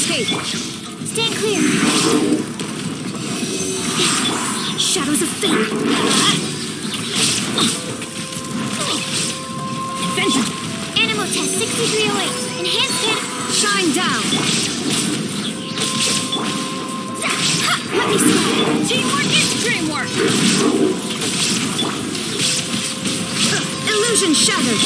escape! Stand clear! Shadows of fate! Adventure! Animal test 6308. Enhanced cannon. Shine down! Let me see. Teamwork is dreamwork! Illusion shattered!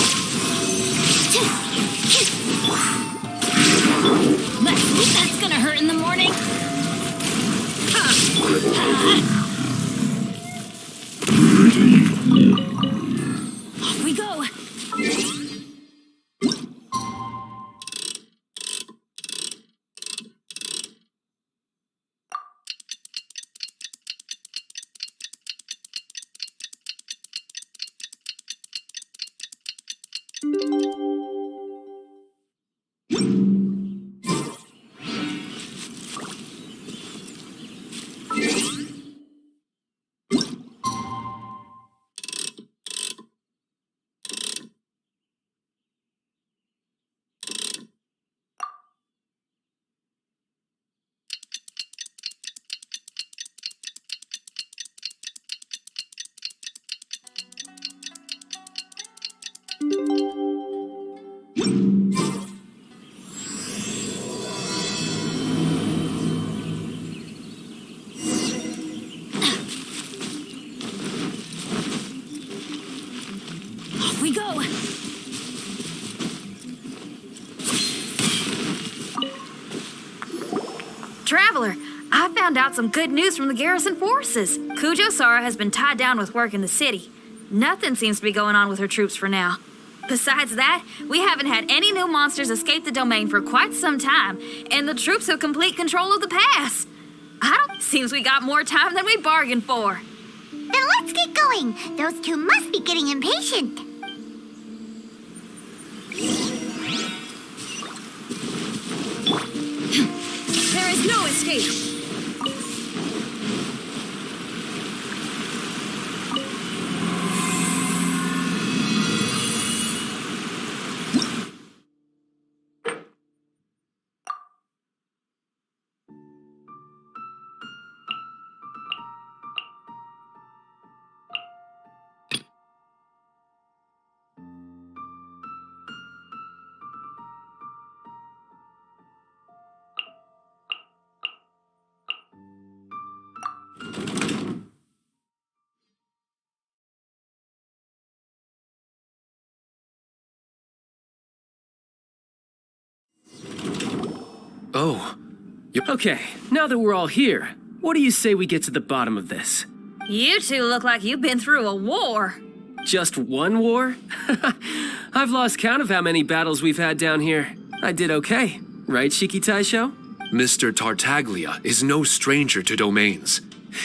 Let's hope that's gonna hurt in the morning. Off we go. Off we go. Traveler, I found out some good news from the garrison forces. Kujo Sara has been tied down with work in the city. Nothing seems to be going on with her troops for now. Besides that, we haven't had any new monsters escape the domain for quite some time, and the troops have complete control of the pass. Seems we got more time than we bargained for. Then let's get going. Those two must be getting impatient. There is no escape! Oh. Okay, now that we're all here, what do you say we get to the bottom of this? You two look like you've been through a war. Just one war? I've lost count of how many battles we've had down here. I did okay, right, Shiki Taisho? Mr. Tartaglia is no stranger to domains.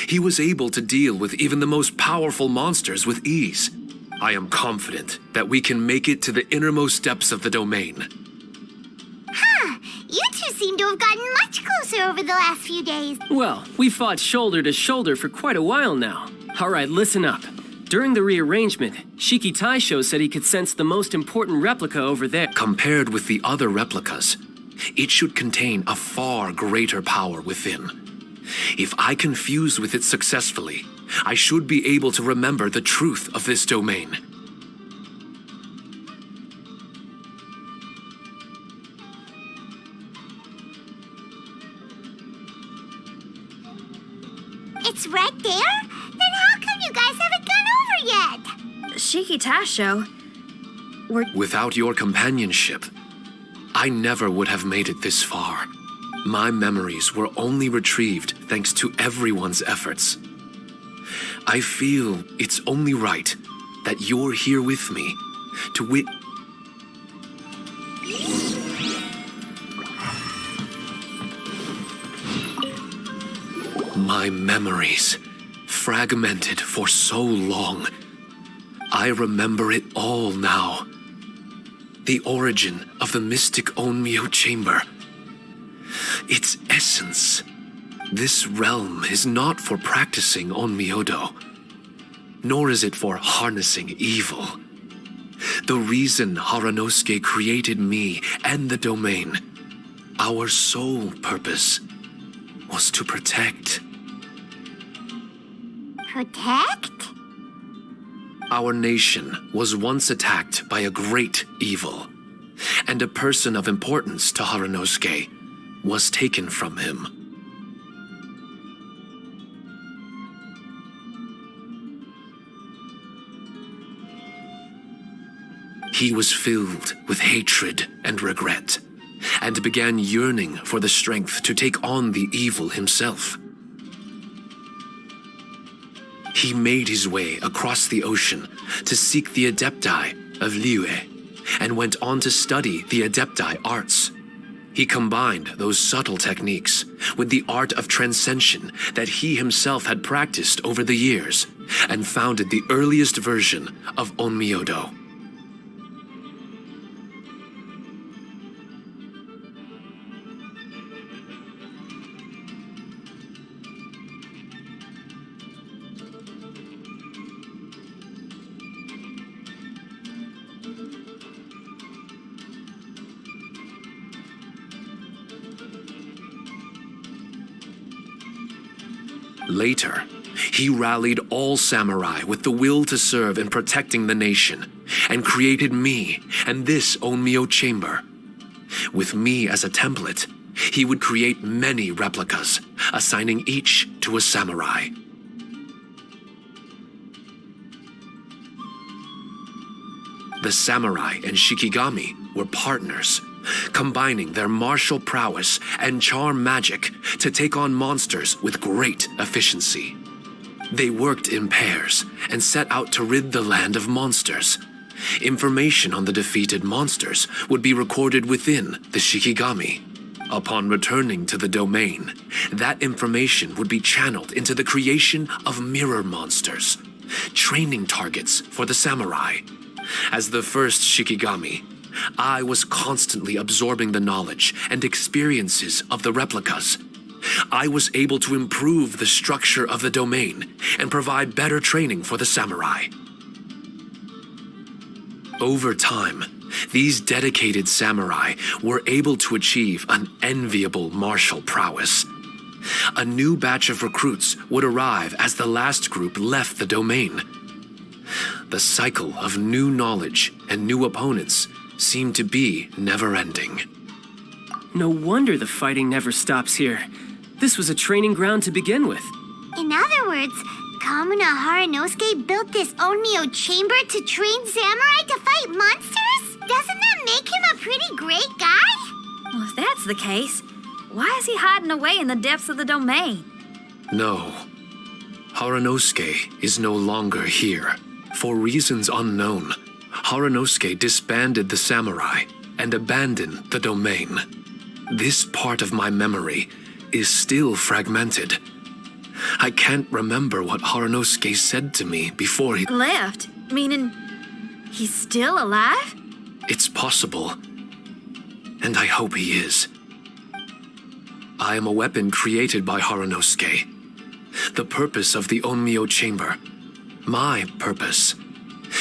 He was able to deal with even the most powerful monsters with ease. I am confident that we can make it to the innermost depths of the domain. Huh. You two seem to have gotten much closer over the last few days. Well, we fought shoulder to shoulder for quite a while now. All right, listen up. During the rearrangement, Shiki Taisho said he could sense the most important replica over there. Compared with the other replicas, it should contain a far greater power within. If I can fuse with it successfully, I should be able to remember the truth of this domain. It's right there? Then how come you guys haven't gone over yet? Shiki Taisho, Without your companionship, I never would have made it this far. My memories were only retrieved thanks to everyone's efforts. I feel it's only right that you're here with me to My memories, fragmented for so long. I remember it all now. The origin of the mystic Onmyo chamber. Its essence. This realm is not for practicing Onmyodo, nor is it for harnessing evil. The reason Haranosuke created me and the domain, Our sole purpose was to protect. Protect? Our nation was once attacked by a great evil, and a person of importance to Haranosuke was taken from him. He was filled with hatred and regret, and began yearning for the strength to take on the evil himself. He made his way across the ocean to seek the Adepti of Liyue, and went on to study the Adepti arts. He combined those subtle techniques with the art of transcension that he himself had practiced over the years, and founded the earliest version of Onmyodo. Later, he rallied all samurai with the will to serve in protecting the nation, and created me and this Onmyo chamber. With me as a template, he would create many replicas, assigning each to a samurai. The samurai and Shikigami were partners, combining their martial prowess and charm magic to take on monsters with great efficiency. They worked in pairs and set out to rid the land of monsters. Information on the defeated monsters would be recorded within the Shikigami. Upon returning to the domain, that information would be channeled into the creation of mirror monsters, training targets for the samurai. As the first Shikigami, I was constantly absorbing the knowledge and experiences of the replicas. I was able to improve the structure of the domain and provide better training for the samurai. Over time, these dedicated samurai were able to achieve an enviable martial prowess. A new batch of recruits would arrive as the last group left the domain. The cycle of new knowledge and new opponents seemed to be never-ending. No wonder the fighting never stops here. This was a training ground to begin with. In other words, Kamuna Haranosuke built this Onmyo chamber to train samurai to fight monsters? Doesn't that make him a pretty great guy? Well, if that's the case, why is he hiding away in the depths of the domain? No. Haranosuke is no longer here. For reasons unknown, Haranosuke disbanded the samurai and abandoned the domain. This part of my memory is still fragmented. I can't remember what Haranosuke said to me before he Left? Meaning he's still alive? It's possible, and I hope he is. I am a weapon created by Haranosuke. The purpose of the Onmyo chamber, my purpose,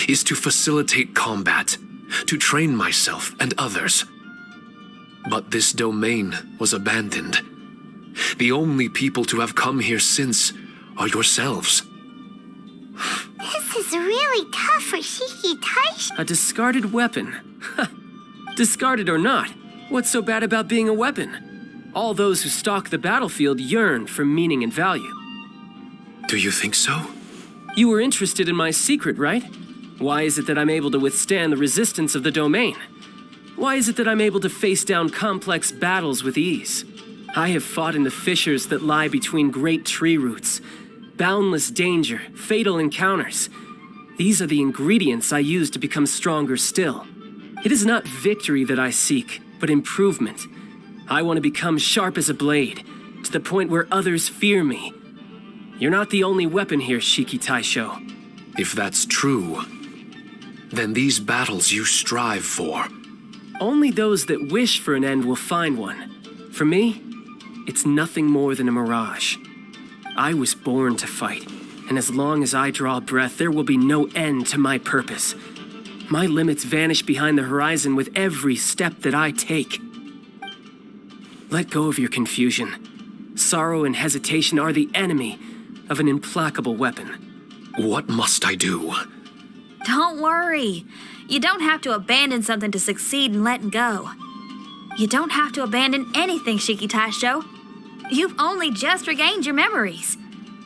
is to facilitate combat, to train myself and others. But this domain was abandoned. The only people to have come here since are yourselves. This is really tough for Shiki Taishi. A discarded weapon. Discarded or not, what's so bad about being a weapon? All those who stalk the battlefield yearn for meaning and value. Do you think so? You were interested in my secret, right? Why is it that I'm able to withstand the resistance of the domain? Why is it that I'm able to face down complex battles with ease? I have fought in the fissures that lie between great tree roots. Boundless danger, fatal encounters. These are the ingredients I use to become stronger still. It is not victory that I seek, but improvement. I want to become sharp as a blade, to the point where others fear me. You're not the only weapon here, Shiki Taisho. If that's true, then these battles you strive for. Only those that wish for an end will find one. For me, it's nothing more than a mirage. I was born to fight, and as long as I draw breath, there will be no end to my purpose. My limits vanish behind the horizon with every step that I take. Let go of your confusion. Sorrow and hesitation are the enemy of an implacable weapon. What must I do? Don't worry. You don't have to abandon something to succeed in letting go. You don't have to abandon anything, Shikitasho. You've only just regained your memories.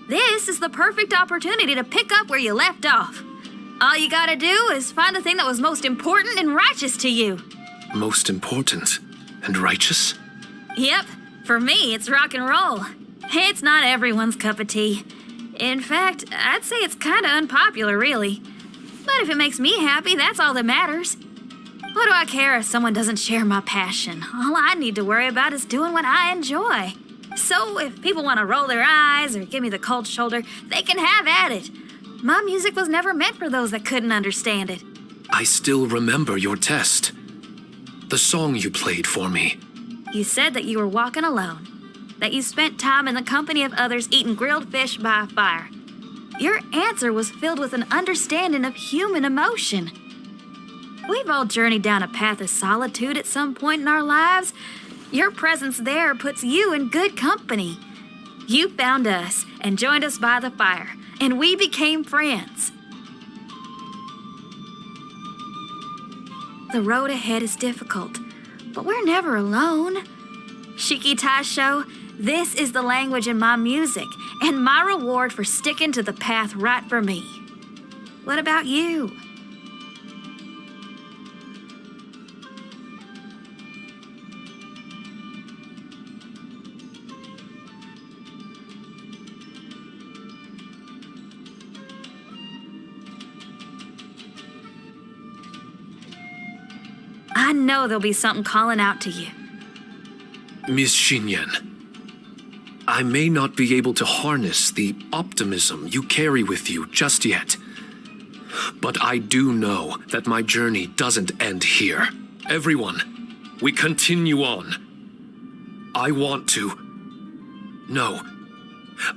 This is the perfect opportunity to pick up where you left off. All you gotta do is find the thing that was most important and righteous to you. Most important and righteous? Yep, for me, it's rock and roll. It's not everyone's cup of tea. In fact, I'd say it's kinda unpopular, really. But if it makes me happy, that's all that matters. What do I care if someone doesn't share my passion? All I need to worry about is doing what I enjoy. So if people want to roll their eyes or give me the cold shoulder, they can have at it. My music was never meant for those that couldn't understand it. I still remember your test. The song you played for me. You said that you were walking alone, that you spent time in the company of others eating grilled fish by a fire. Your answer was filled with an understanding of human emotion. We've all journeyed down a path of solitude at some point in our lives. Your presence there puts you in good company. You found us and joined us by the fire, and we became friends. The road ahead is difficult, but we're never alone. Shikitasho, this is the language in my music, and my reward for sticking to the path right for me. What about you? I know there'll be something calling out to you. Miss Xinyan, I may not be able to harness the optimism you carry with you just yet. But I do know that my journey doesn't end here. Everyone, we continue on. I want to. No.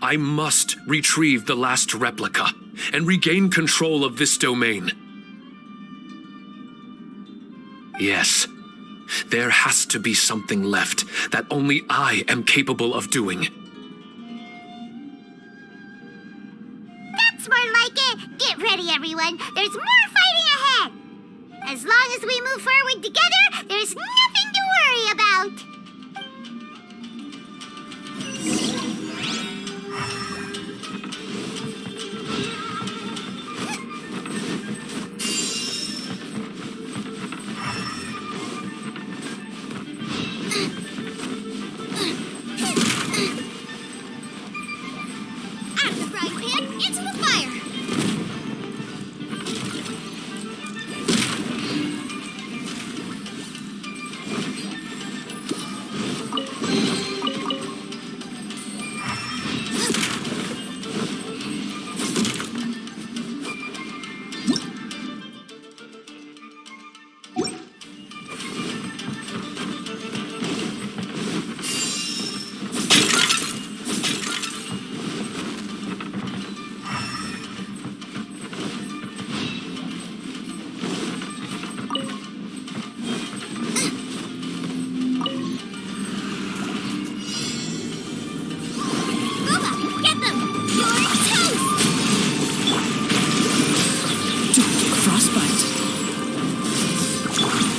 I must retrieve the last replica and regain control of this domain. Yes, there has to be something left that only I am capable of doing. That's more like it. Get ready, everyone. There's more fighting ahead. As long as we move forward together, there's nothing to worry about. Out of the frying pan, into the fire.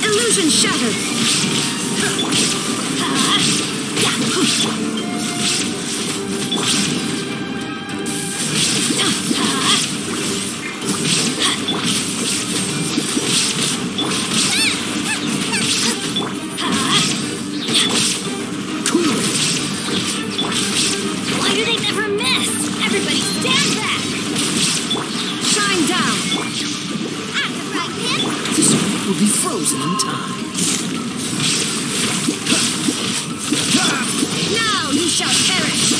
Illusion shattered! Why do they never miss? Everybody stand back! Shine down! Out the frying pan! This earth will be frozen in time. Now you shall perish!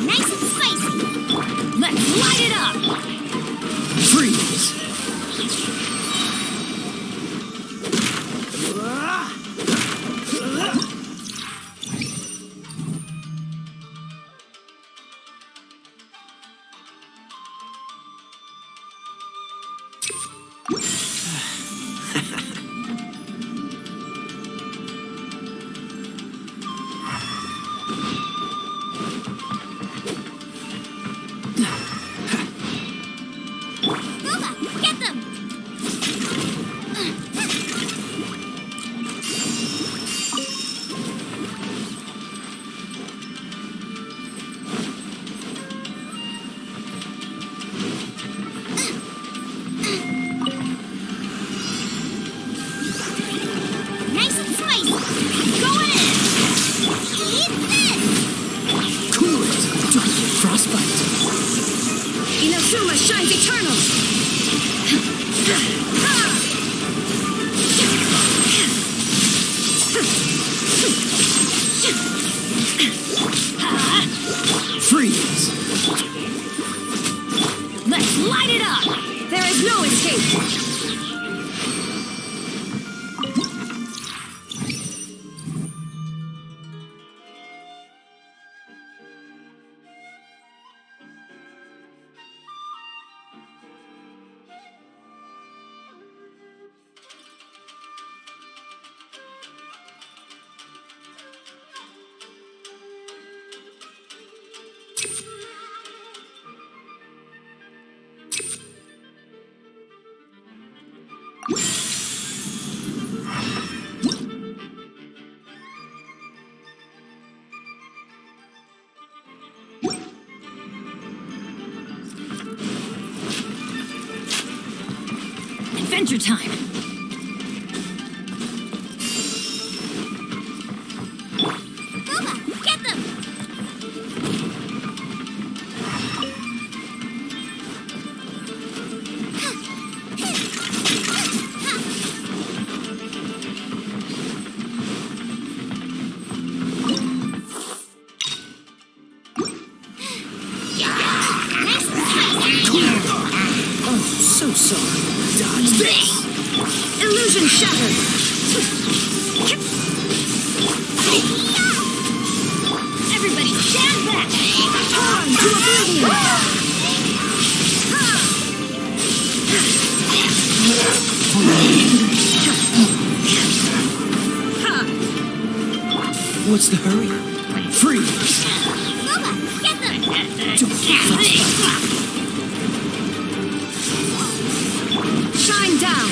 Nice and spicy! Let's light it up! Freeze! Freeze! Let's light it up! There is no escape! Adventure time! Booba, get them! Oh, so sorry. Dodge this! Illusion shattered! Everybody stand back! Time to oblivion! What's the hurry? Freeze! Booba, get them! Don't get frostbite. Shine down!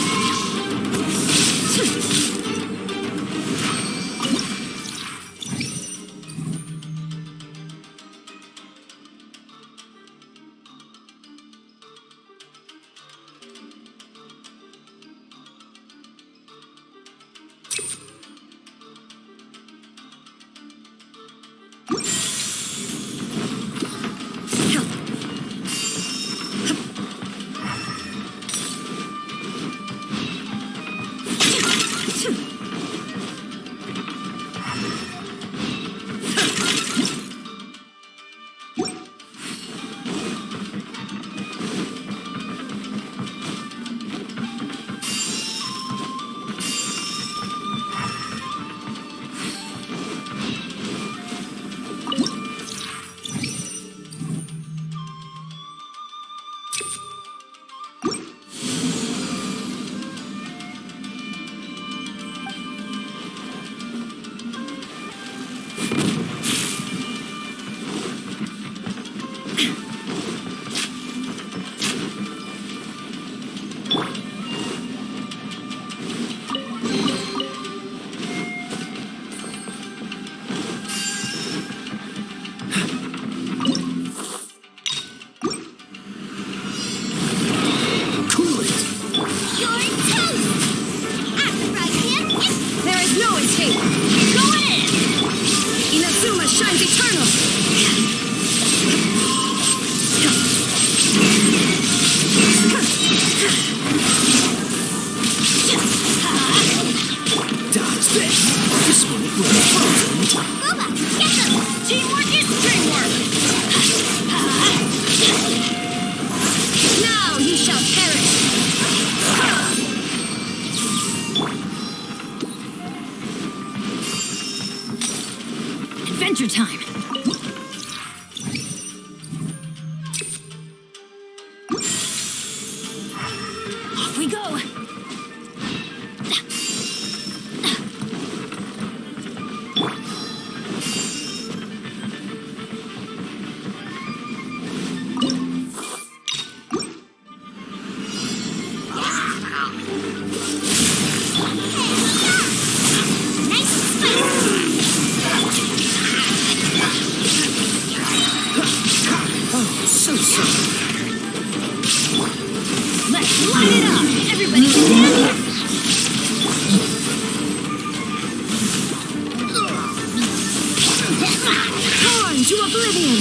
Adventure time! Off we go! So sorry. Let's light it up! Everybody stand up! Torn to oblivion!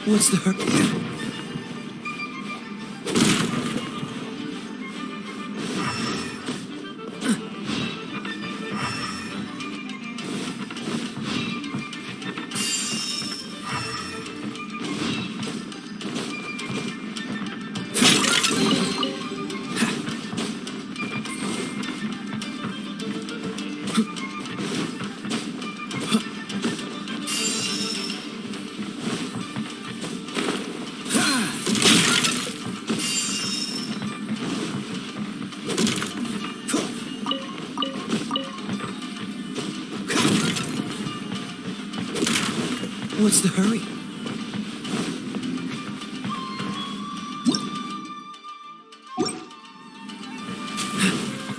What's the hurry? What's the hurry?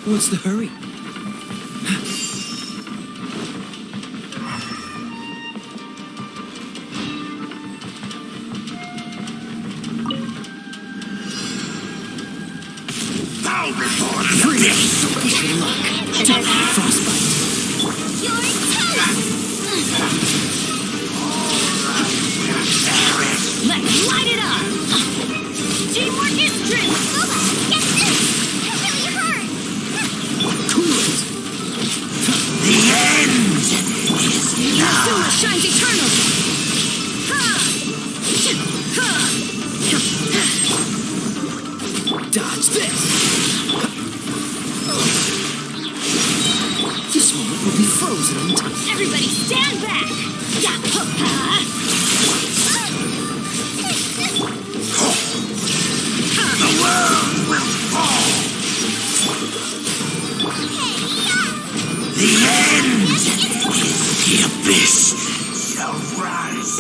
What's the hurry? Bow before the beast! Good luck. Take frostbite. You're toast! Let's light it up! Teamwork is strength! Get this! That really hurt! Cool it. The end is now! Azula shines eternally! Dodge this. This moment will be frozen in time. Everybody stand back! The world will fall! The end is the abyss shall rise!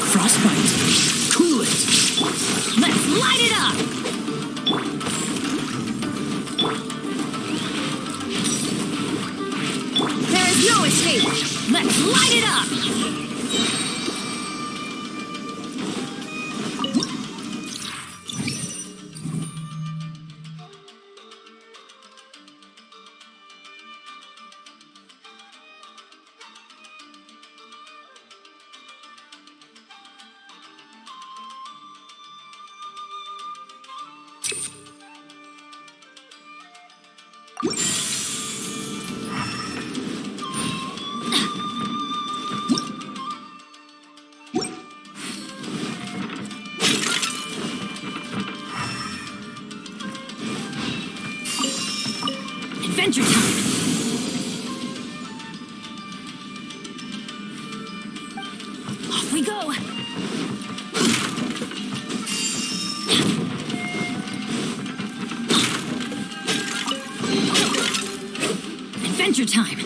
Frostbite. Cool it. Let's light it up! There is no escape! Let's light it up! Adventure time! Off we go! Adventure time!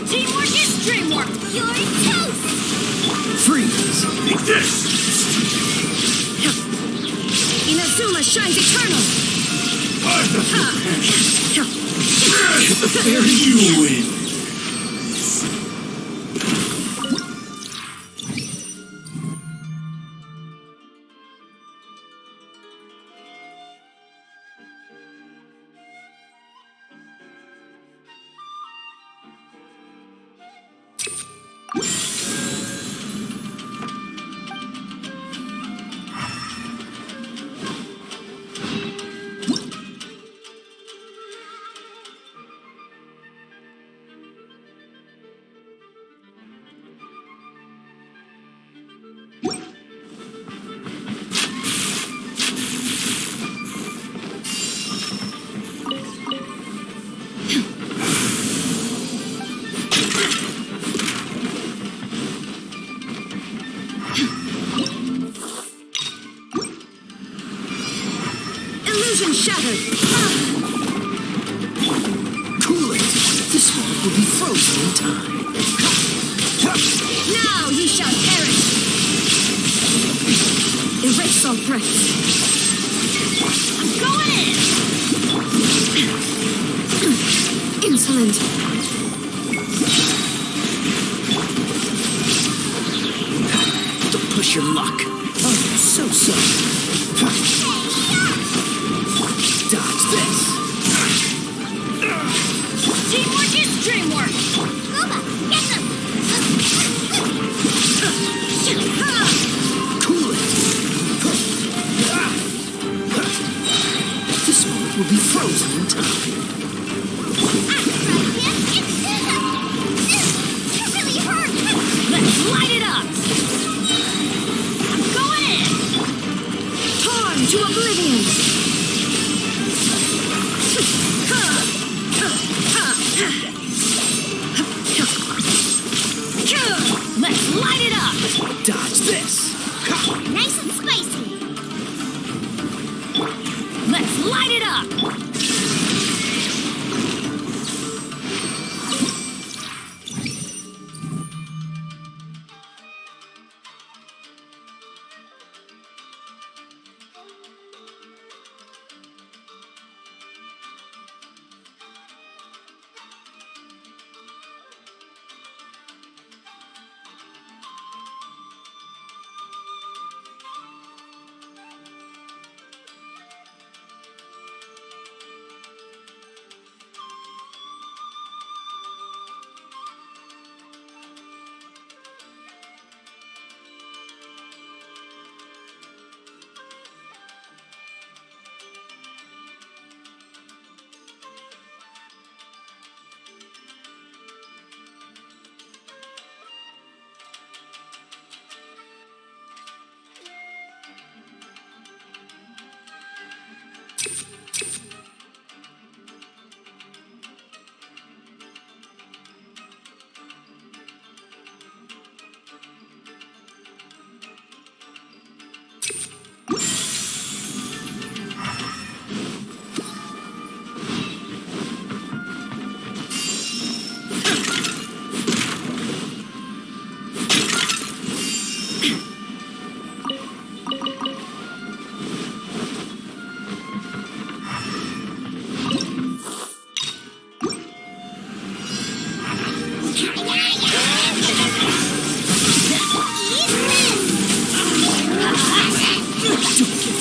Teamwork is dreamwork! You're toast! Freeze. Take this! Inazuma shines eternal! The fairy you win. Illusion shattered! Cool it. This moment will be frozen in time. Now you shall perish! Erase all threats! I'm going in! Insolent! Don't push your luck. Oh, so sorry. Dodge this. Teamwork is dreamwork! Luba, get them! Cool it. This moment will be frozen in time. It really hurt! Let's light it up! I'm going in! Torn to oblivion! Let's light it up! Dodge this. Nice and spicy! Let's light it up!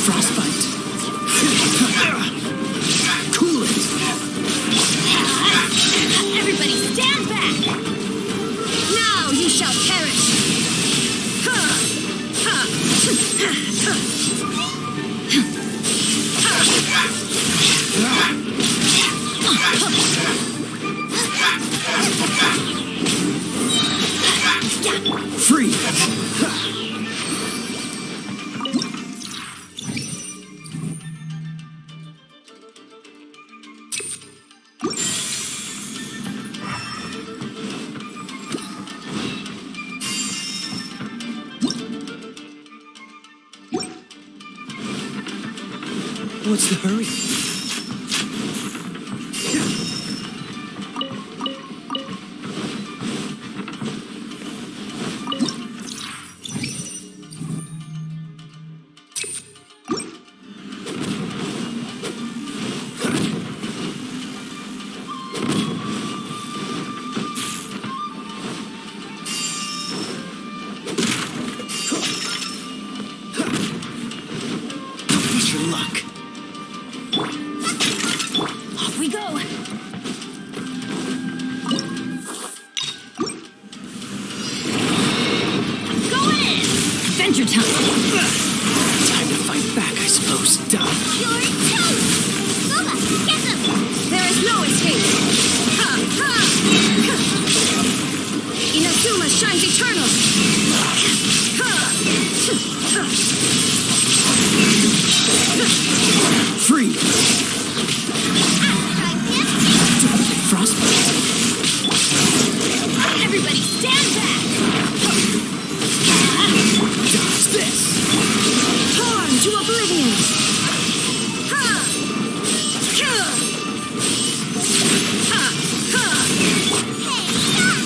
Frostbite. Cool it. Everybody stand back! Now you shall perish! Free. What's the hurry? Push your luck. Off we go! Going in! Adventure time! Time to fight back, I suppose. You're toast! Lola, get them! There is no escape! Ha! Ha! Inazuma shines eternal! Free. Like this? Frostbite. Everybody stand back! Dodge this. Torn to oblivion! Ha! Ha! Ha! Hey, stop!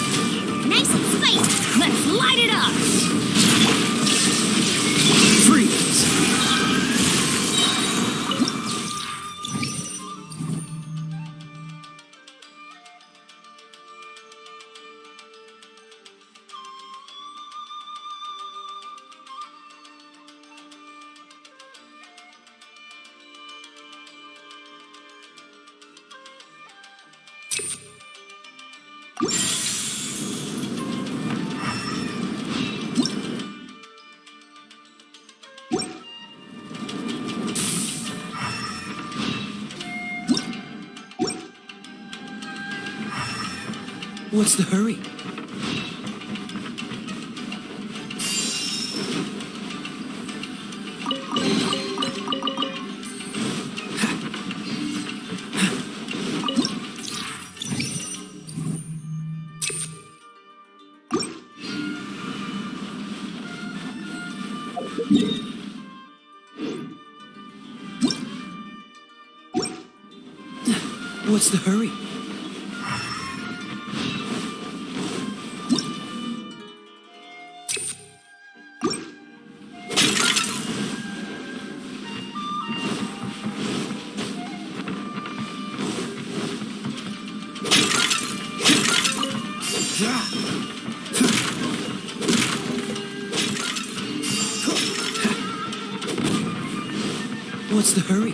Nice and spicy. Let's light it up! Freeze. What's the hurry? What's the hurry? What's the hurry?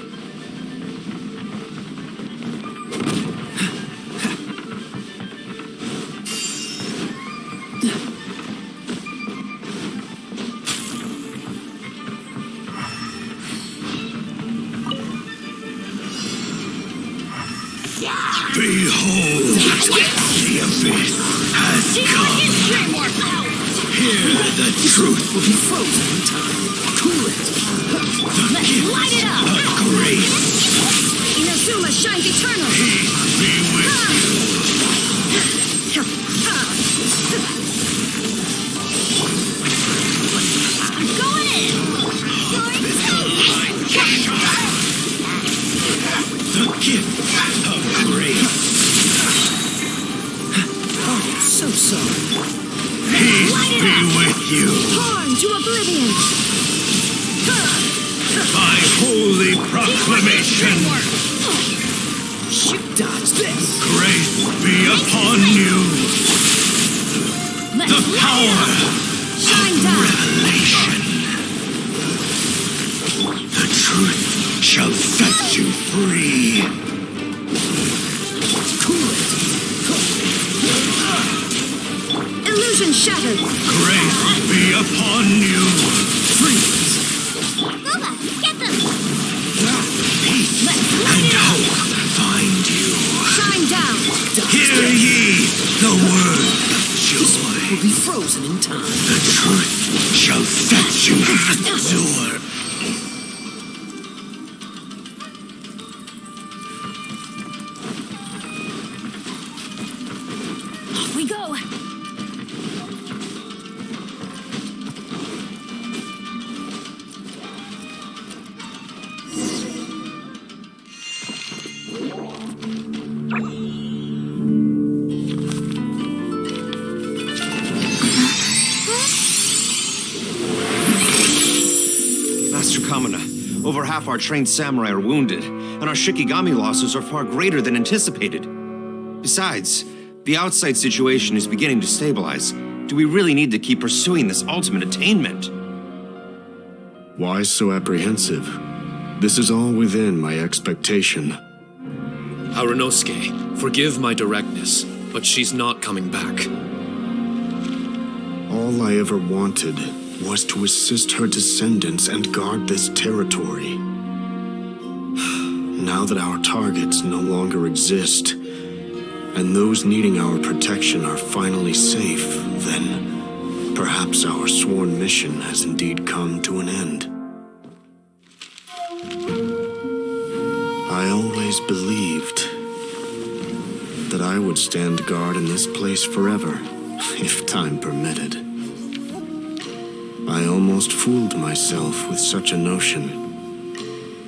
Behold, the abyss has come. Hear the truth. Will be frozen in time. Cool it. The gift light it up. of grace. Inazuma shines eternal! Be with I'm going in! the gift of grace. Oh, so sorry. Peace be with you. Torn into oblivion! By holy proclamation, Dodge this. grace be upon you. The power Shine of down! revelation. The truth shall set you free. Illusion shattered! Grace be upon you. Freeze. Booba, get them! Peace and hope find you. Shine down! Hear ye the word of joy. Will be frozen in time. The truth shall set you free. Off we go! Master Kamina, over half our trained samurai are wounded, and our Shikigami losses are far greater than anticipated. Besides, the outside situation is beginning to stabilize. Do we really need to keep pursuing this ultimate attainment? Why so apprehensive? This is all within my expectation. Harunosuke, forgive my directness, but she's not coming back. All I ever wanted was to assist her descendants and guard this territory. Now that our targets no longer exist, and those needing our protection are finally safe, then perhaps our sworn mission has indeed come to an end. I always believed that I would stand guard in this place forever, if time permitted. I almost fooled myself with such a notion.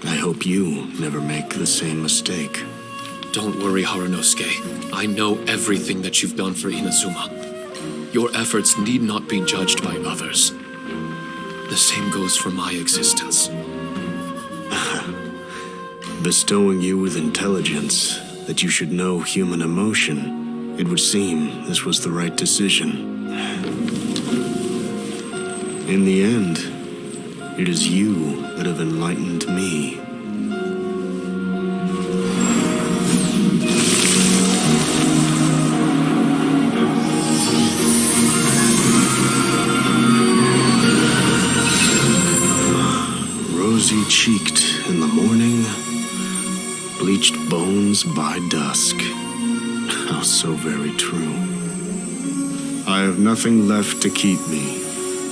I hope you never make the same mistake. Don't worry, Harunosuke. I know everything that you've done for Inazuma. Your efforts need not be judged by others. The same goes for my existence. Bestowing you with intelligence, that you should know human emotion, it would seem this was the right decision. In the end, it is you that have enlightened me. Rosy-cheeked in the morning, bleached bones by dusk. How so very true. I have nothing left to keep me.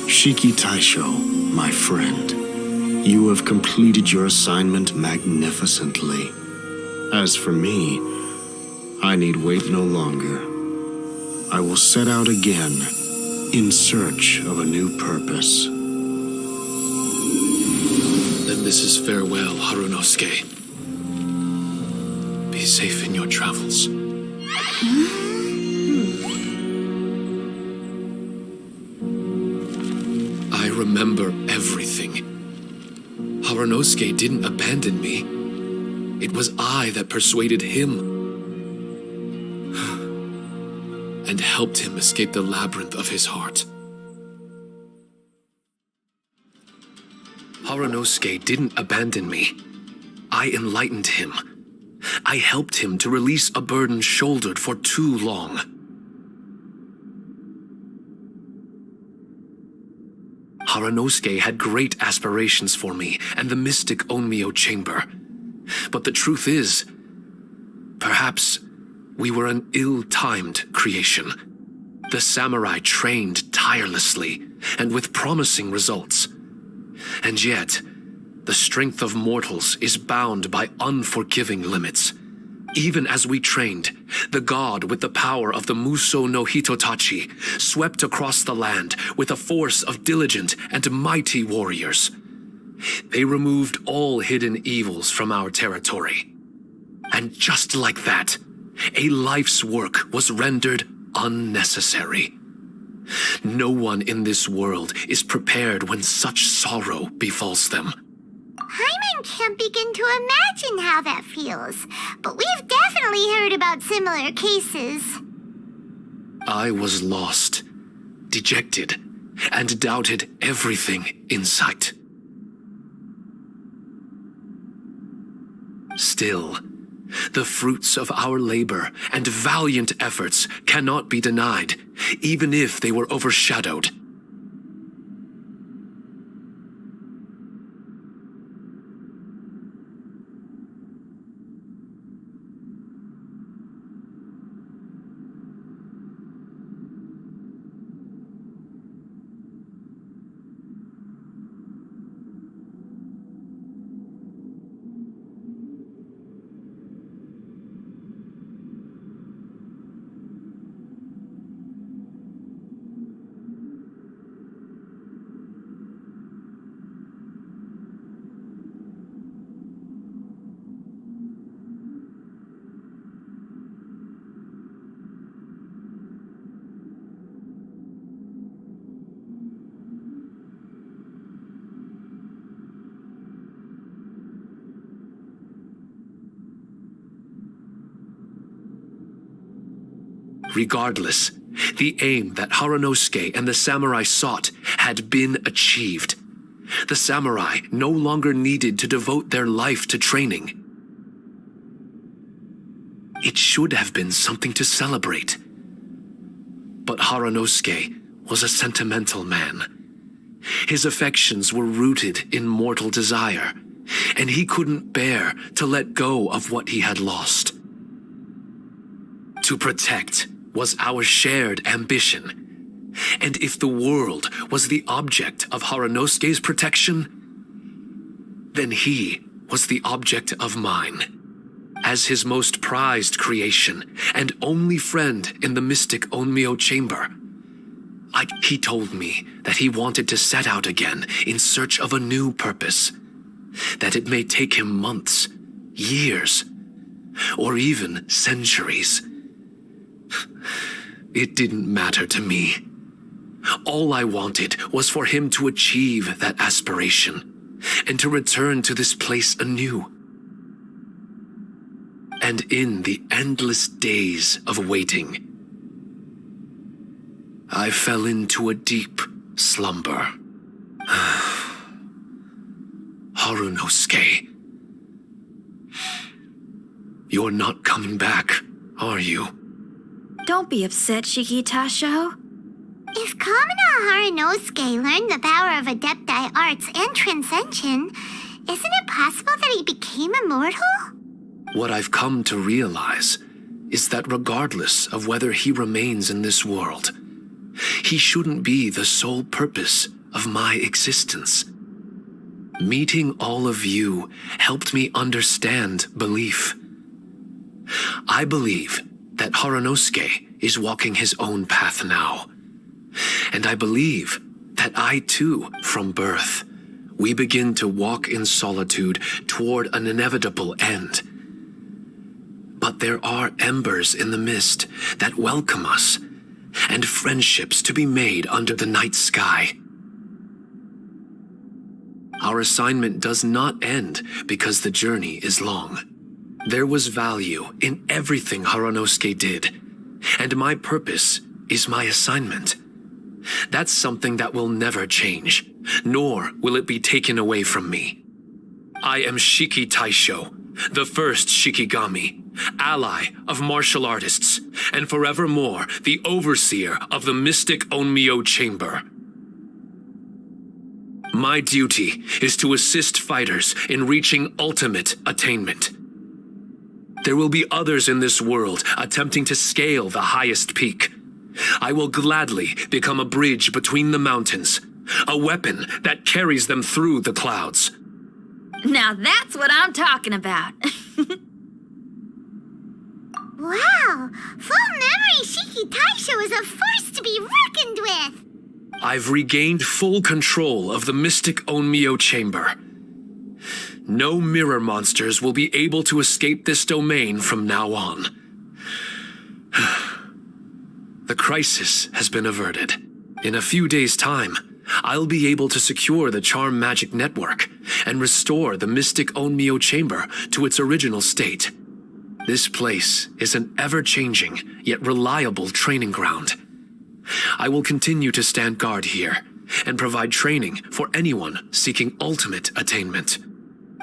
Shiki Taisho, my friend, you have completed your assignment magnificently. As for me, I need wait no longer. I will set out again in search of a new purpose. Then this is farewell, Harunosuke. Be safe in your travels. I remember everything. Harunosuke didn't abandon me. It was I that persuaded him and helped him escape the labyrinth of his heart. Harunosuke didn't abandon me. I enlightened him. I helped him to release a burden shouldered for too long. Harunosuke had great aspirations for me and the mystic Onmyo chamber. But the truth is, perhaps we were an ill-timed creation. The samurai trained tirelessly and with promising results. And yet, the strength of mortals is bound by unforgiving limits. Even as we trained, the god with the power of the Muso no Hitotachi swept across the land with a force of diligent and mighty warriors. They removed all hidden evils from our territory. And just like that, a life's work was rendered unnecessary. No one in this world is prepared when such sorrow befalls them. Hyman can't begin to imagine how that feels, but we've definitely heard about similar cases. I was lost, dejected, and doubted everything in sight. Still, the fruits of our labor and valiant efforts cannot be denied, even if they were overshadowed. Regardless, the aim that Haranosuke and the samurai sought had been achieved. The samurai no longer needed to devote their life to training. It should have been something to celebrate. But Haranosuke was a sentimental man. His affections were rooted in mortal desire, and he couldn't bear to let go of what he had lost. To protect was our shared ambition, and if the world was the object of Haranosuke's protection, then he was the object of mine. As his most prized creation and only friend in the mystic Onmyo chamber, he told me that he wanted to set out again in search of a new purpose, that it may take him months, years, or even centuries. It didn't matter to me. All I wanted was for him to achieve that aspiration and to return to this place anew. And in the endless days of waiting, I fell into a deep slumber. Harunosuke, you're not coming back, are you? Don't be upset, Shikitasho. If Kamina Haranosuke learned the power of Adepti arts and Transcension, isn't it possible that he became immortal? What I've come to realize is that regardless of whether he remains in this world, he shouldn't be the sole purpose of my existence. Meeting all of you helped me understand belief. I believe that Haranosuke is walking his own path now. And I believe that I too, from birth, we begin to walk in solitude toward an inevitable end. But there are embers in the mist that welcome us, and friendships to be made under the night sky. Our assignment does not end because the journey is long. There was value in everything Haranosuke did, and my purpose is my assignment. That's something that will never change, nor will it be taken away from me. I am Shiki Taisho, the first Shikigami, ally of martial artists, and forevermore the overseer of the mystic Onmyo chamber. My duty is to assist fighters in reaching ultimate attainment. There will be others in this world attempting to scale the highest peak. I will gladly become a bridge between the mountains, a weapon that carries them through the clouds. Now that's what I'm talking about. Wow! Full memory Shiki Taisho is a force to be reckoned with! I've regained full control of the mystic Onmyo chamber. No mirror monsters will be able to escape this domain from now on. The crisis has been averted. In a few days' time, I'll be able to secure the charm magic network and restore the mystic Onmyo chamber to its original state. This place is an ever-changing yet reliable training ground. I will continue to stand guard here and provide training for anyone seeking ultimate attainment.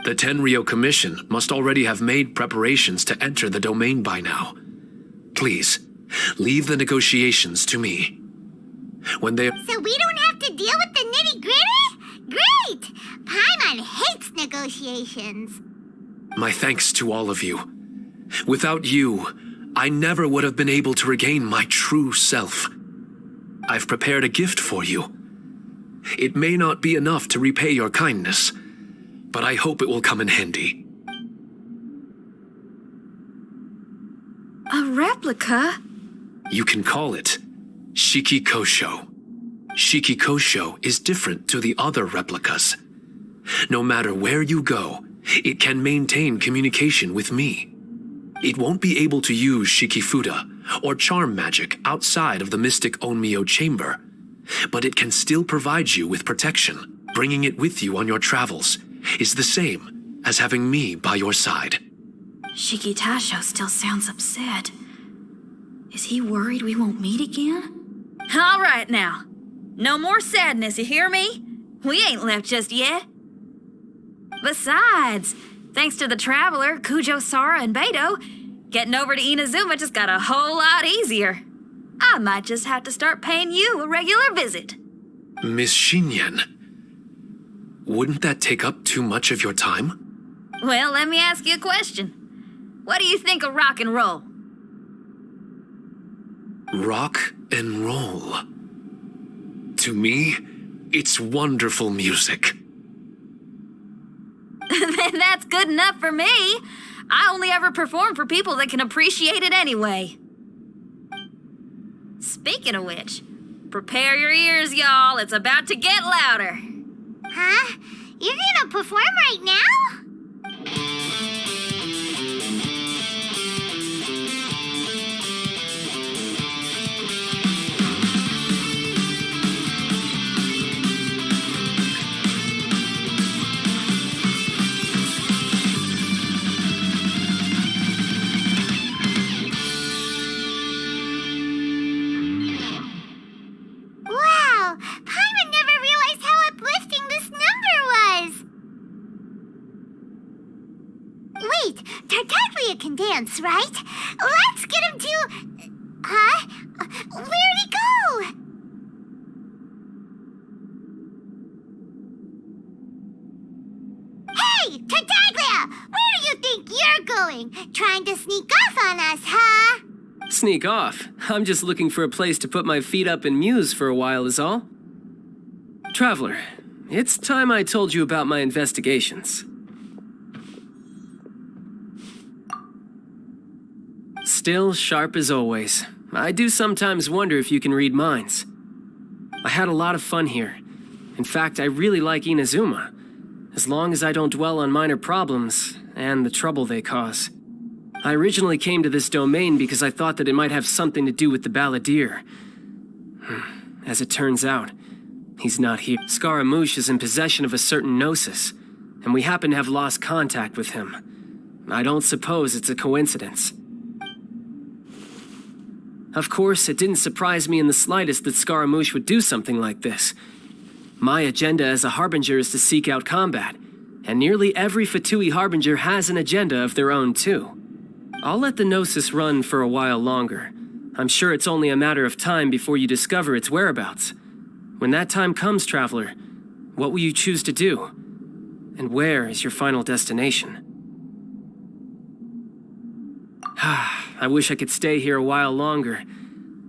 The Tenryo Commission must already have made preparations to enter the domain by now. Please, leave the negotiations to me. When they... So we don't have to deal with the nitty-gritty? Great! Paimon hates negotiations. My thanks to all of you. Without you, I never would have been able to regain my true self. I've prepared a gift for you. It may not be enough to repay your kindness, but I hope it will come in handy. A replica? You can call it Shikikosho. Shikikosho is different to the other replicas. No matter where you go, it can maintain communication with me. It won't be able to use Shikifuda or charm magic outside of the mystic Onmyo chamber, but it can still provide you with protection. Bringing it with you on your travels is the same as having me by your side. Shikitasho still sounds upset. Is he worried we won't meet again? All right now. No more sadness, you hear me? We ain't left just yet. Besides, thanks to the Traveler, Kujo, Sara, and Beto, getting over to Inazuma just got a whole lot easier. I might just have to start paying you a regular visit. Miss Shinyan, wouldn't that take up too much of your time? Well, let me ask you a question. What do you think of rock and roll? Rock and roll. To me, it's wonderful music. Then that's good enough for me. I only ever perform for people that can appreciate it anyway. Speaking of which, prepare your ears, y'all. It's about to get louder. Huh? You're gonna perform right now? Wow! Paimon never realized how uplifting this number was! Wait, Tartaglia can dance, right? Let's get him to... Huh? Where'd he go? Hey, Tartaglia! Where do you think you're going? Trying to sneak off on us, huh? Sneak off. I'm just looking for a place to put my feet up and muse for a while is all. Traveler, it's time I told you about my investigations. Still sharp as always. I do sometimes wonder if you can read minds. I had a lot of fun here. In fact, I really like Inazuma, as long as I don't dwell on minor problems and the trouble they cause. I originally came to this domain because I thought that it might have something to do with the balladeer. As it turns out, he's not here. Scaramouche is in possession of a certain gnosis, and we happen to have lost contact with him. I don't suppose it's a coincidence. Of course, it didn't surprise me in the slightest that Scaramouche would do something like this. My agenda as a Harbinger is to seek out combat, and nearly every Fatui Harbinger has an agenda of their own too. I'll let the Gnosis run for a while longer. I'm sure it's only a matter of time before you discover its whereabouts. When that time comes, Traveler, what will you choose to do? And where is your final destination? I wish I could stay here a while longer.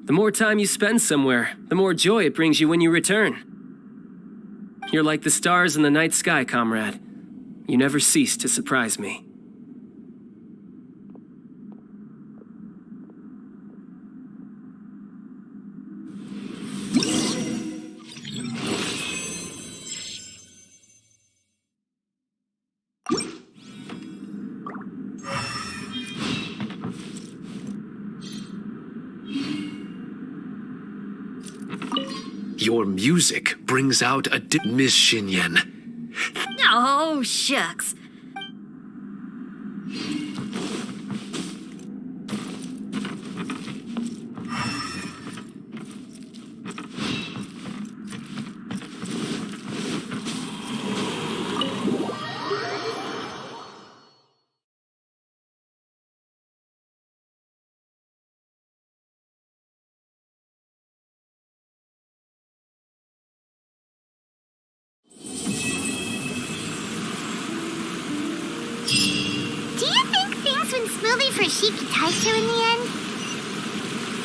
The more time you spend somewhere, the more joy it brings you when you return. You're like the stars in the night sky, comrade. You never cease to surprise me. Your music brings out a Miss Xinyan. Oh, shucks. Do you think things went smoothly for Shiki Taisho in the end?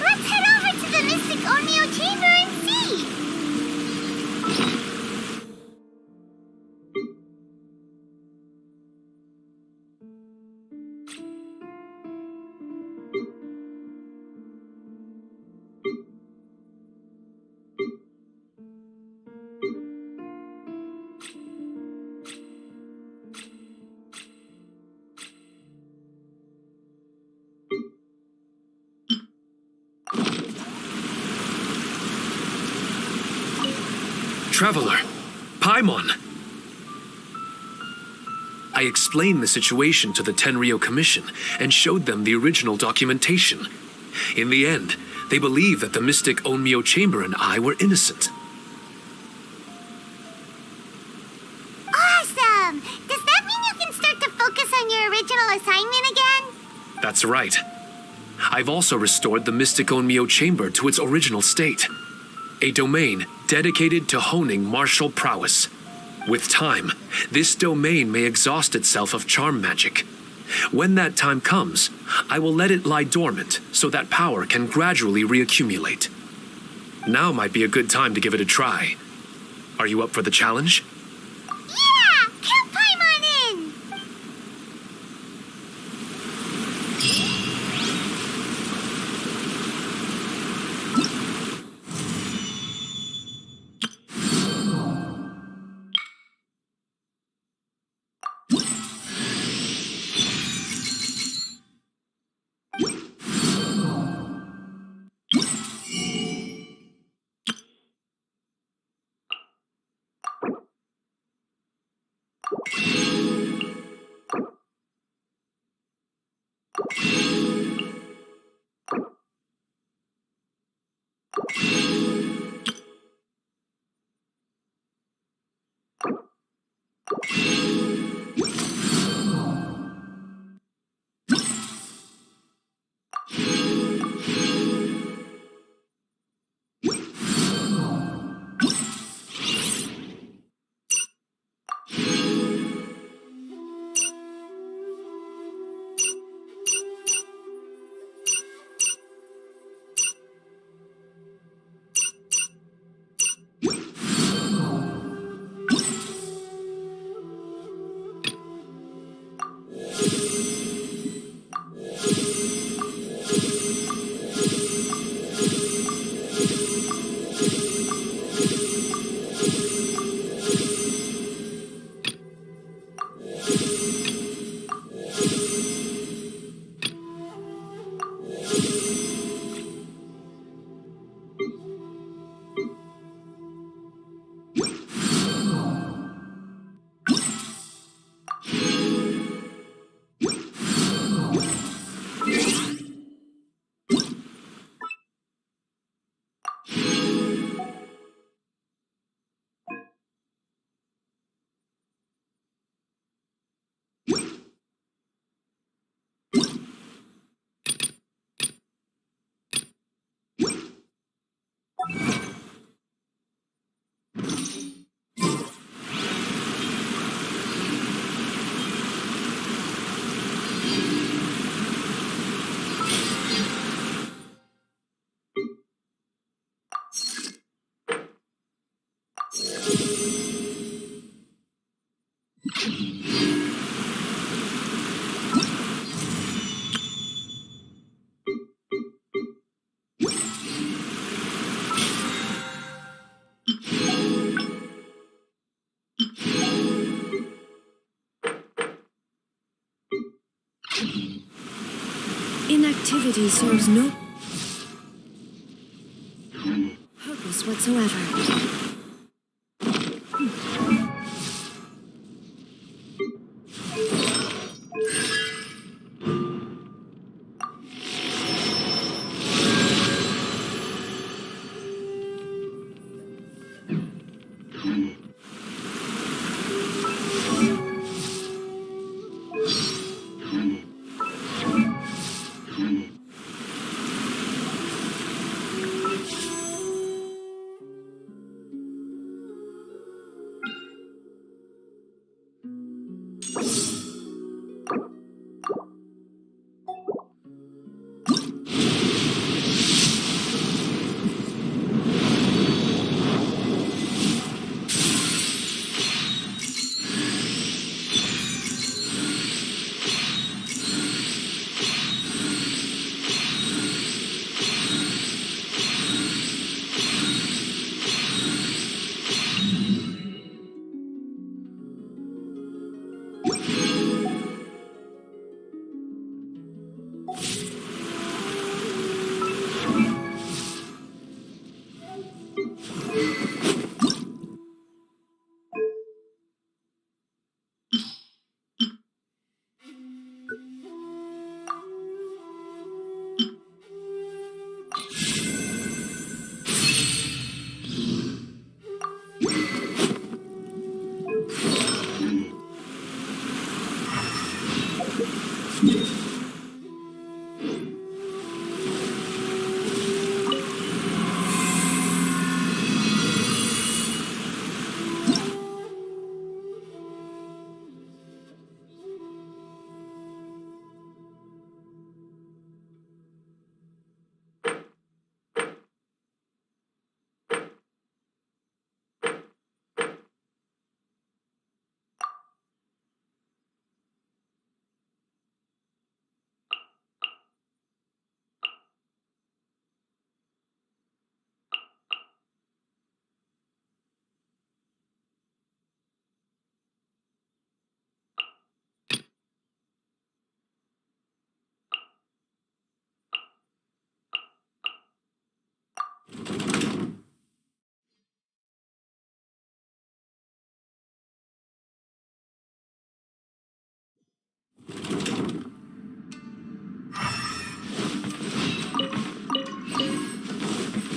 Let's head over to the Mystic Onmyo Chamber and see! Traveler, Paimon! I explained the situation to the Tenryou Commission and showed them the original documentation. In the end, they believed that the mystic Onmyo Chamber and I were innocent. Awesome! Does that mean you can start to focus on your original assignment again? That's right. I've also restored the mystic Onmyo Chamber to its original state. A domain dedicated to honing martial prowess. With time, this domain may exhaust itself of charm magic. When that time comes, I will let it lie dormant so that power can gradually reaccumulate. Now might be a good time to give it a try. Are you up for the challenge? Yeah! Count Paimon in! Inactivity serves no purpose problems whatsoever.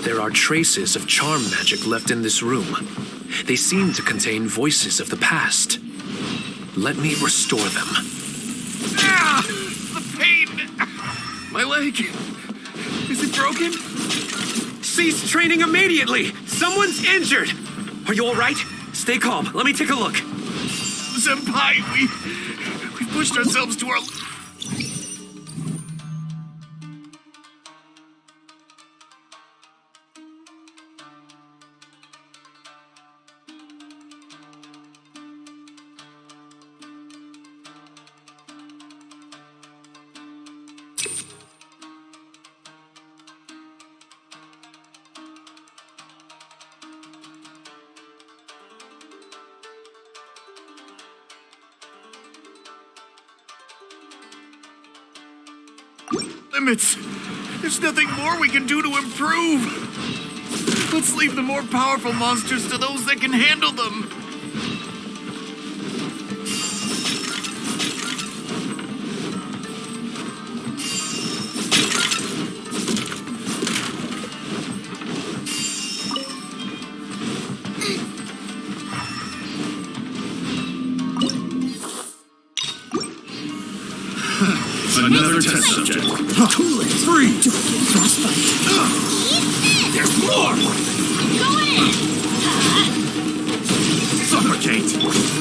There are traces of charm magic left in this room. They seem to contain voices of the past. Let me restore them. Ah! The pain! My leg! Is it broken? Cease training immediately! Someone's injured! Are you alright? Stay calm. Let me take a look. Senpai, we pushed ourselves to our... limits. There's nothing more we can do to improve. Let's leave the more powerful monsters to those that can handle them. Another test subject. Cool it. Free. Don't get frostbite. There's more! Going in! Suffocate.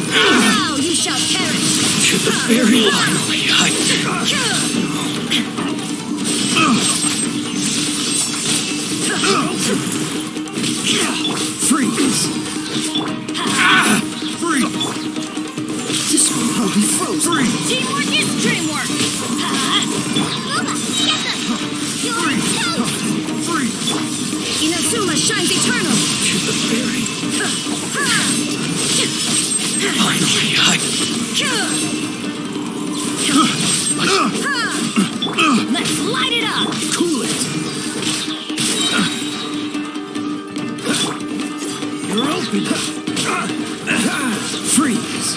Now you shall perish! To the very finally, freeze. Free. This one will be frozen. Free. Teamwork is dreamwork! Free. Inazuma shines eternal! To the very finally, Let's light it up! cool it. Freeze!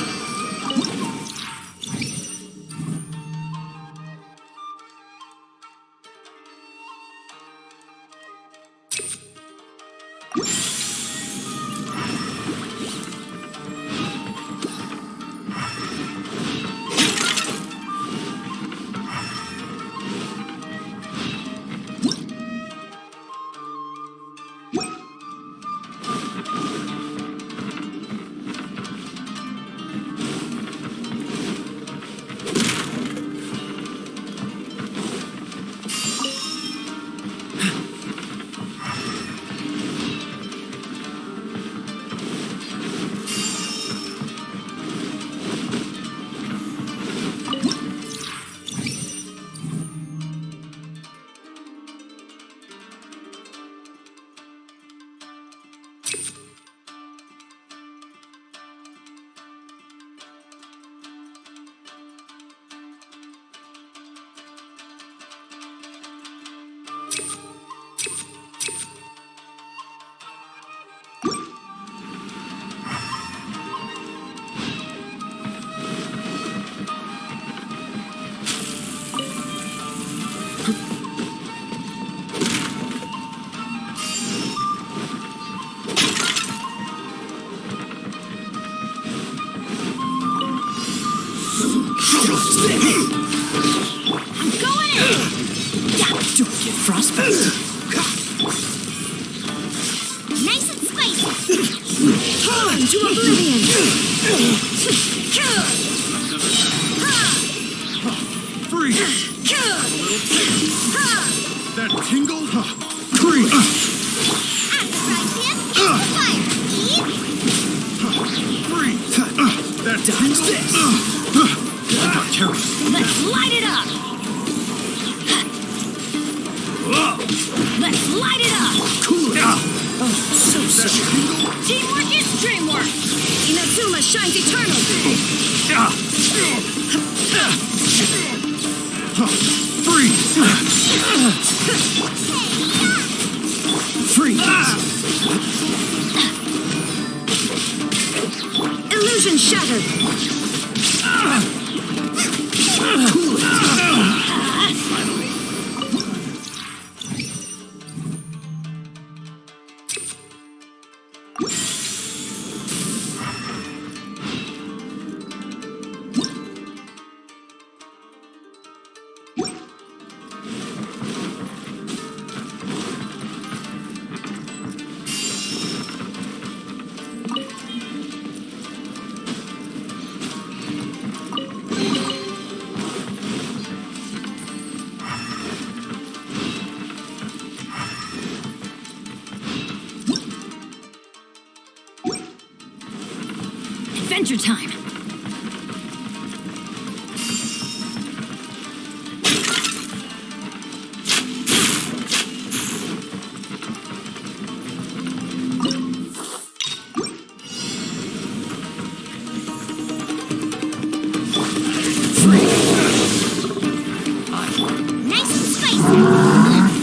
Don't get frostbite. Nice and spicy. Torn to oblivion! Freeze! That tingle? Freeze! At the frying pan, into the fire. Eat. Freeze! That tingle? I got carried. Let's light it up! Let's light it up! Cool it. Oh, so sorry. Teamwork is dreamwork! Inazuma shines eternal! Freeze! Freeze! Illusion shattered! Cool it. Adventure time! Nice and spicy.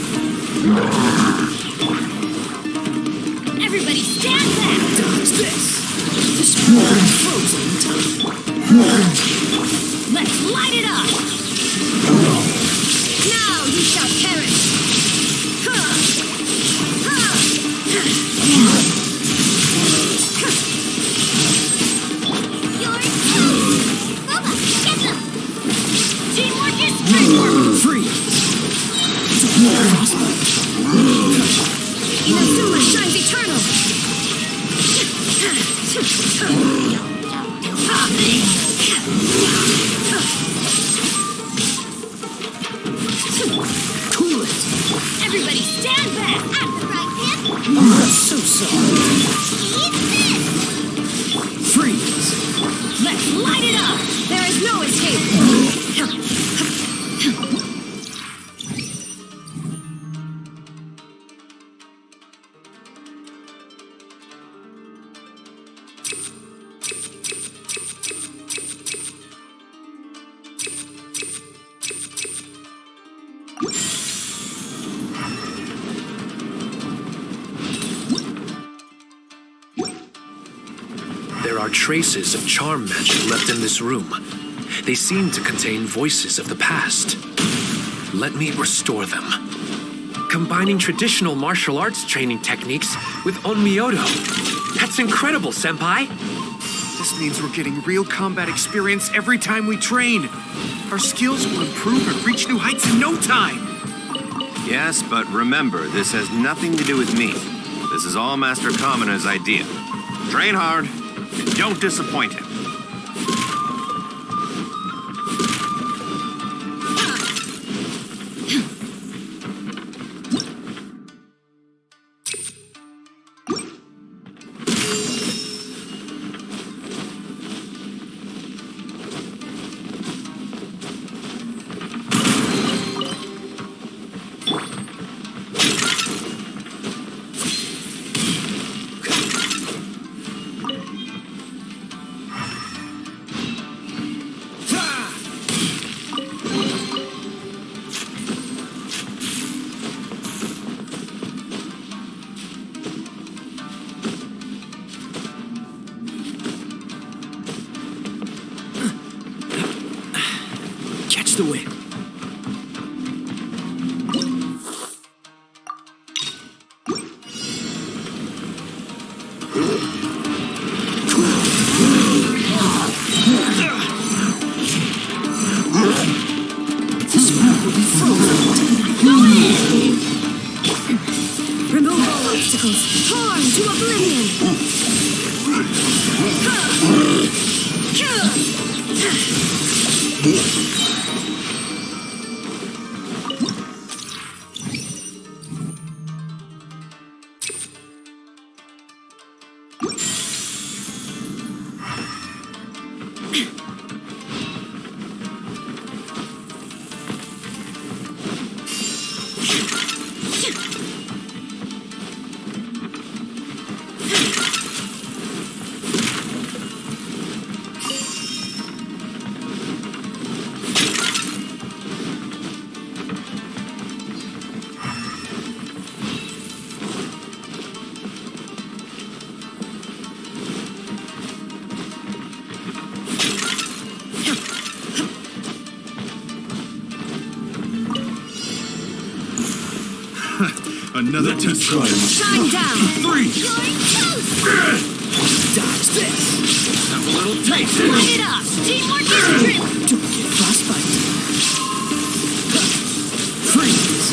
Everybody stand back! Dodge this. This will be frozen in time. Let's light it up! Now you shall perish! You're toast. Boba, get them. Teamwork is dreamwork! Freeze. Frostbite. Inazuma shines eternal! Cool it. Everybody stand back! At the frying pan, Oh, so sorry. eat this. Freeze. Let's light it up! There is no escape! There are traces of charm magic left in this room. They seem to contain voices of the past. Let me restore them. Combining traditional martial arts training techniques with Onmyoto. That's incredible, Senpai! This means we're getting real combat experience every time we train. Our skills will improve and reach new heights in no time. Yes, but remember, this has nothing to do with me. This is all Master Kamina's idea. Train hard, and don't disappoint him. The wind. This map will be frozen. Remove all obstacles. Torn to oblivion. Another test. Shine down. 3. Dodge this. Have a little taste. Light it up. Teamwork is true. Don't get frostbite. Freeze.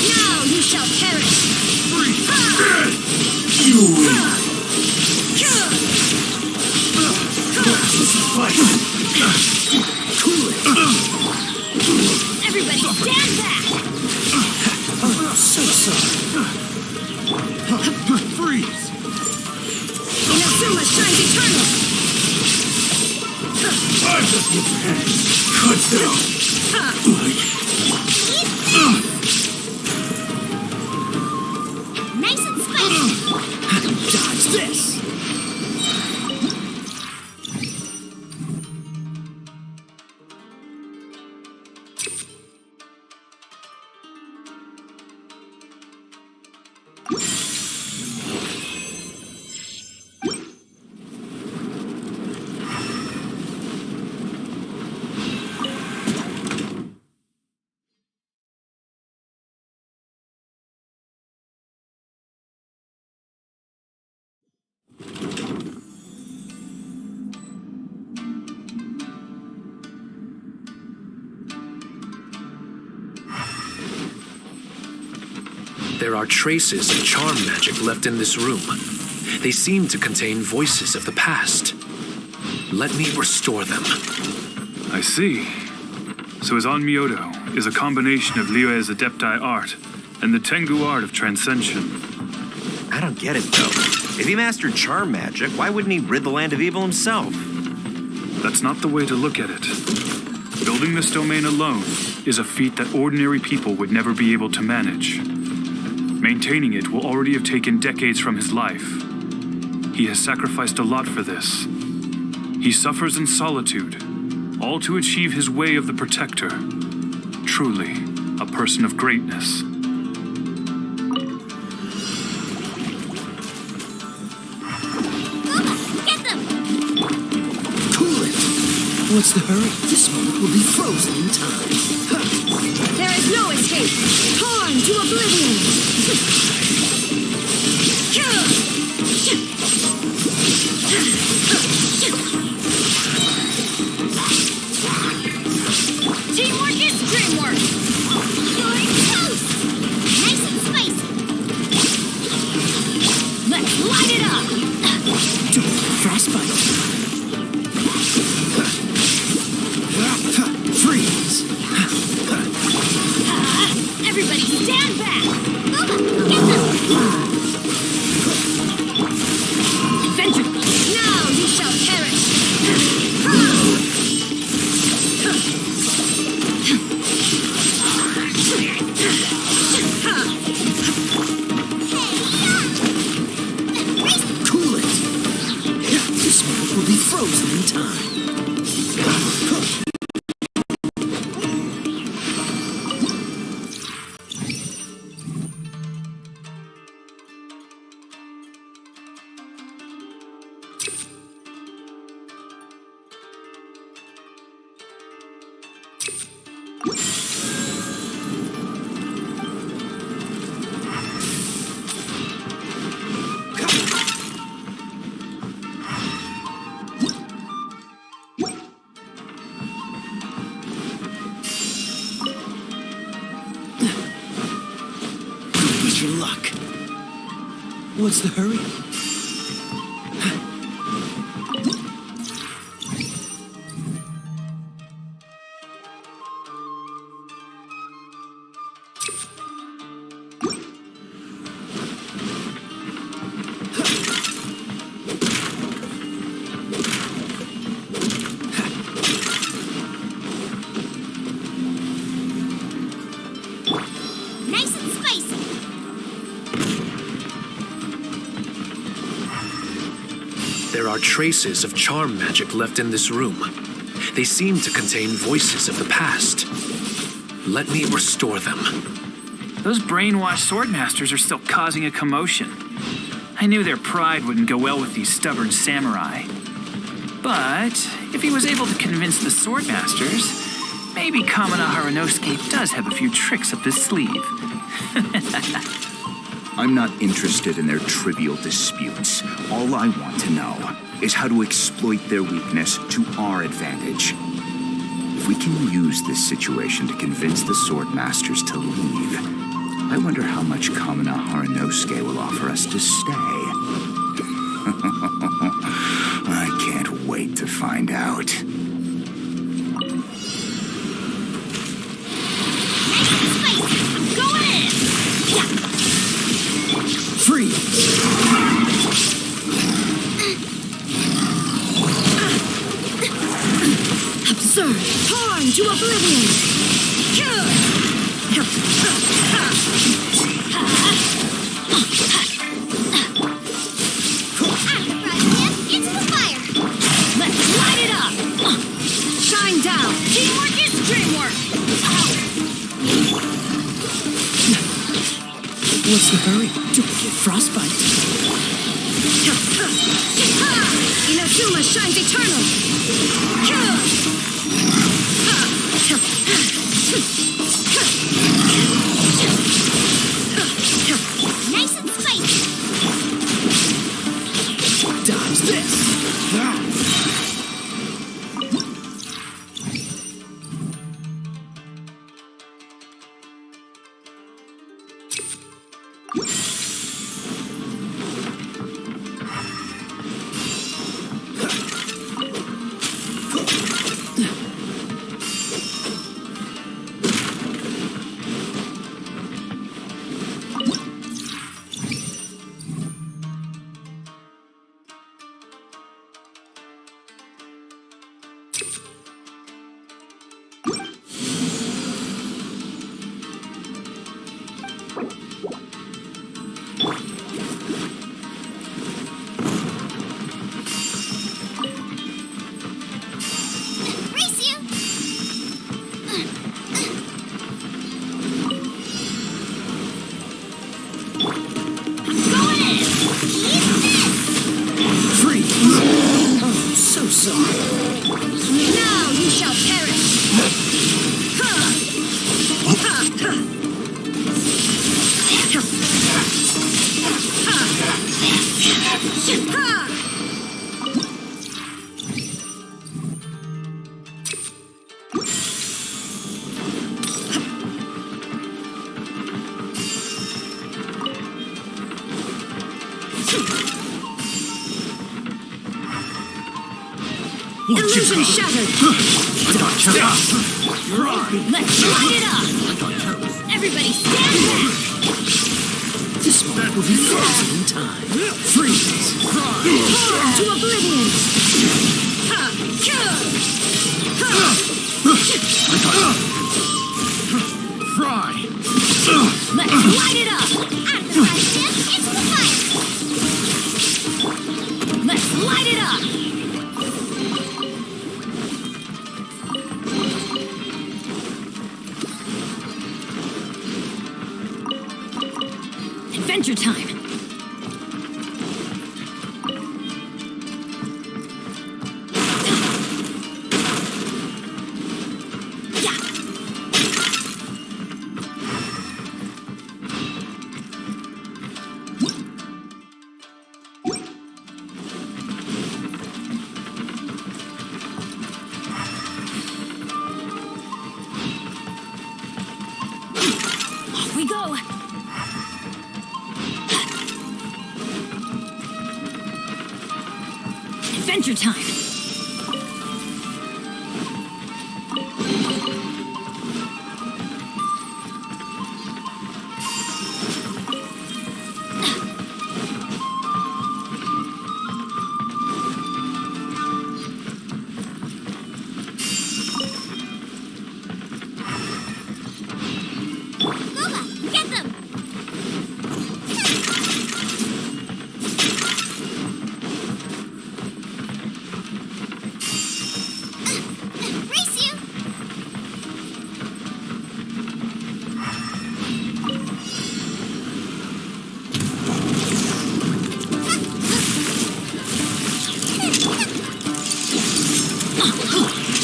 Now you shall perish. You win. Cool it. Everybody stand back. Oh, so sorry. Freeze. Inazuma shines eternal. I just get your hand. Cut down. Nice and spicy. Dodge this. There are traces of charm magic left in this room. They seem to contain voices of the past. Let me restore them. I see. So his Onmyoto is a combination of Liyue's Adepti art and the Tengu art of transcension. I don't get it, though. If he mastered charm magic, why wouldn't he rid the land of evil himself? That's not the way to look at it. Building this domain alone is a feat that ordinary people would never be able to manage. Maintaining it will already have taken decades from his life. He has sacrificed a lot for this. He suffers in solitude, all to achieve his way of the Protector. Truly, a person of greatness. Look What's the hurry? This moment will be frozen in time. There is no escape. Torn to oblivion. Teamwork is dreamwork. You're toast! Nice and spicy. Let's light it up. Frostbite. Freeze. Everybody stand back. Eventito, now you shall perish. Cool it. This moment will be frozen in time. Your luck. What's the hurry? Nice and spicy. There are traces of charm magic left in this room. They seem to contain voices of the past. Let me restore them. Those brainwashed swordmasters are still causing a commotion. I knew their pride wouldn't go well with these stubborn samurai. But if he was able to convince the swordmasters, maybe Kamina Haranosuke does have a few tricks up his sleeve. I'm not interested in their trivial disputes. All I want to know is how to exploit their weakness to our advantage. If we can use this situation to convince the swordmasters to leave, I wonder how much Kamina Haranosuke will offer us to stay. I can't wait to find out. Go in. Freeze. Absurd. Torn to oblivion. Into the fire. Let's light it up. Shine down. Teamwork is dreamwork. What's the hurry? Don't get frostbite. Inazuma shines eternal. Nice and spicy. Dodge this. Race you. Going in. Freeze. Oh, so sorry. Now you shall perish. Illusion shattered. Let's light it up. Everybody stand back. This one will be frozen in time. Freeze! Fall to oblivion. Fry! Let's light it up. Out of the fire, into the fire! Let's light it up. Adventure time. Off we go. Adventure time. Lola, get them! Race you!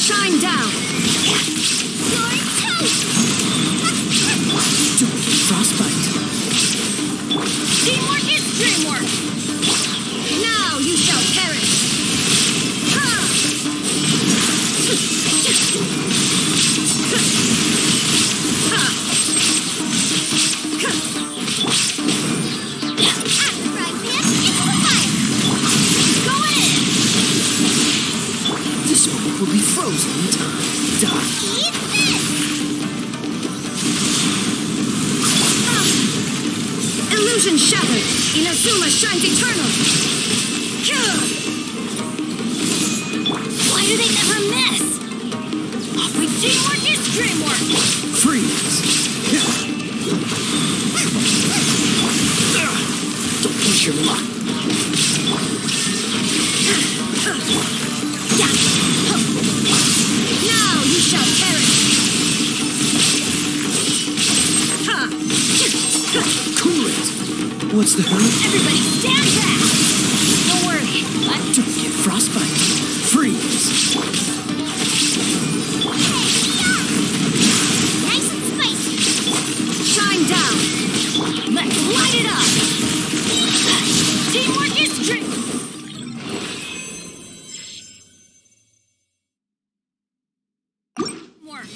Shine down. You're toast! Frostbite! Teamwork is dreamwork. Now you shall perish. Out of the frying pan, into the fire! Go in. This one will be frozen in time. Die! Eat this! Illusion shattered. Inazuma shines eternal. Why do they never miss? Off we teamwork is dreamwork. Freeze! Don't push your luck. Now you shall perish. Cool it! What's the hurry? Everybody stand back. Don't worry. Don't get frostbite. Freeze! Nice and spicy! Shine down. Let's light it up. Teamwork is dream. Work.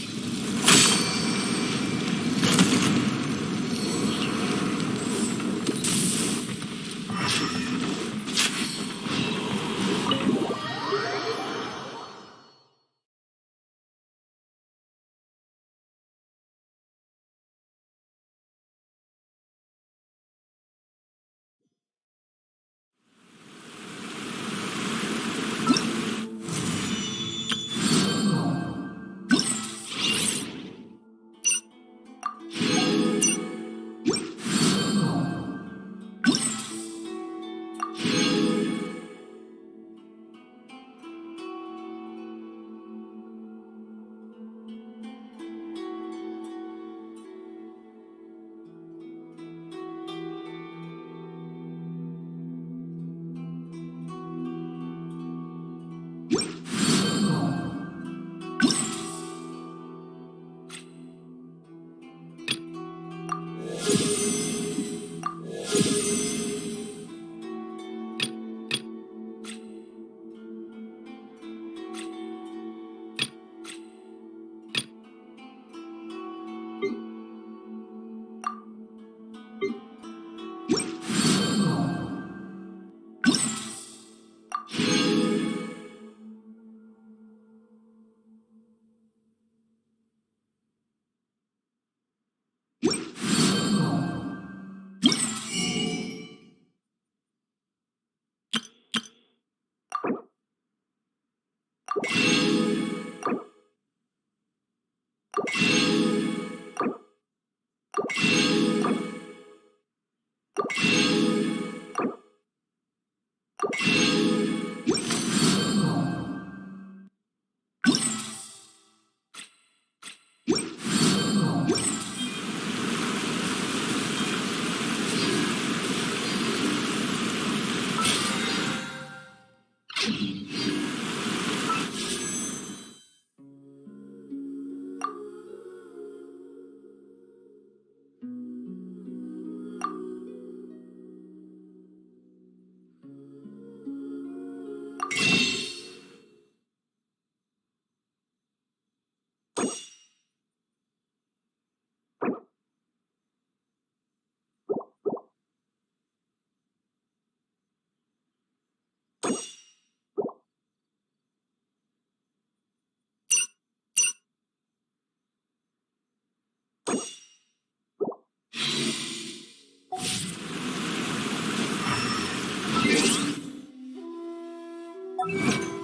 You